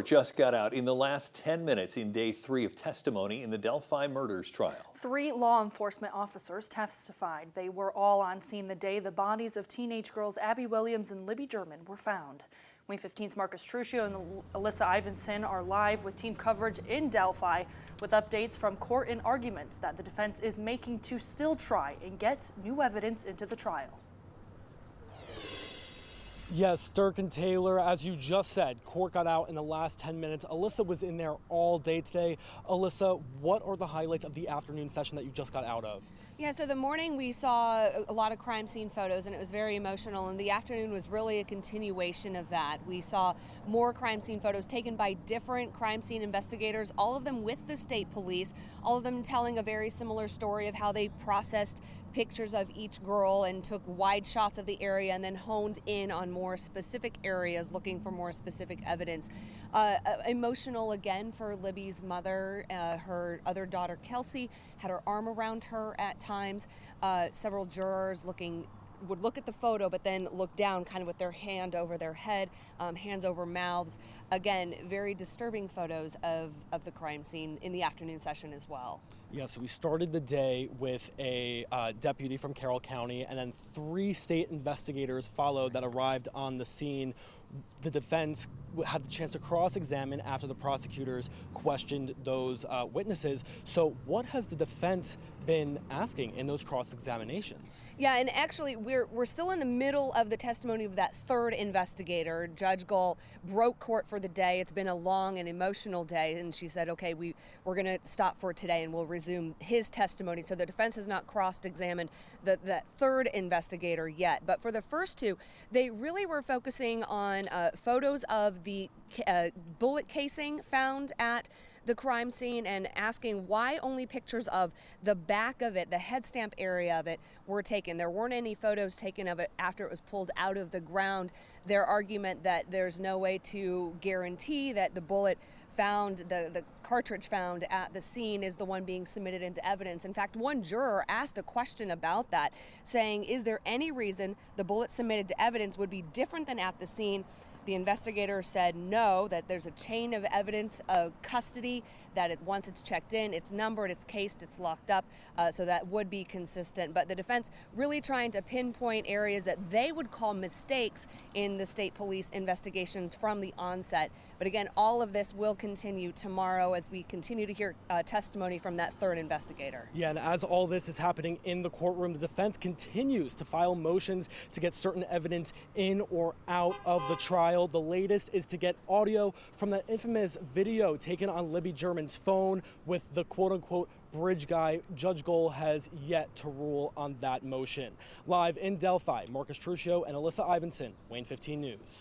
Just got out in the last 10 minutes in day 3 of testimony in the Delphi murders trial. 3 law enforcement officers testified. They were all on scene the day the bodies of teenage girls Abby Williams and Libby German were found. WANE 15's Marcus Truscio and Alyssa Ivanson are live with team coverage in Delphi with updates from court and arguments that the defense is making to still try and get new evidence into the trial. Yes, Dirk and Taylor, as you just said, court got out in the last 10 minutes. Alyssa was in there all day today. Alyssa, what are the highlights of the afternoon session that you just got out of? Yeah, so the morning we saw a lot of crime scene photos and it was very emotional, and the afternoon was really a continuation of that. We saw more crime scene photos taken by different crime scene investigators, all of them with the state police, all of them telling a very similar story of how they processed pictures of each girl and took wide shots of the area and then honed in on more specific areas looking for more specific evidence. Emotional again for Libby's mother. Her other daughter Kelsey had her arm around her at times. Several jurors would look at the photo but then look down kind of with their hand over their head, hands over mouths. Again, very disturbing photos of the crime scene in the afternoon session as well. Yeah, so we started the day with a deputy from Carroll County, and then 3 state investigators followed that arrived on the scene. The defense had the chance to cross-examine after the prosecutors questioned those witnesses. So what has the defense been asking in those cross-examinations? Yeah, and actually we're still in the middle of the testimony of that 3rd investigator. Judge Gull broke court for the day. It's been a long and emotional day, and she said, okay, we're going to stop for today and we'll resume his testimony. So the defense has not cross-examined that 3rd investigator yet. But for the first 2, they really were focusing on photos of the bullet casing found at the crime scene and asking why only pictures of the back of it, the head stamp area of it, were taken. There weren't any photos taken of it after it was pulled out of the ground. Their argument that there's no way to guarantee that the bullet found, the cartridge found at the scene is the one being submitted into evidence. In fact, one juror asked a question about that, saying, is there any reason the bullet submitted to evidence would be different than at the scene? The investigator said no, that there's a chain of evidence of custody, that once it's checked in, it's numbered, it's cased, it's locked up, so that would be consistent. But the defense really trying to pinpoint areas that they would call mistakes in the state police investigations from the onset. But again, all of this will continue tomorrow as we continue to hear testimony from that 3rd investigator. Yeah, and as all this is happening in the courtroom, the defense continues to file motions to get certain evidence in or out of the trial. The latest is to get audio from that infamous video taken on Libby German's phone with the quote-unquote bridge guy. Judge Gull has yet to rule on that motion. Live in Delphi, Marcus Truscio and Alyssa Ivanson, WANE 15 News.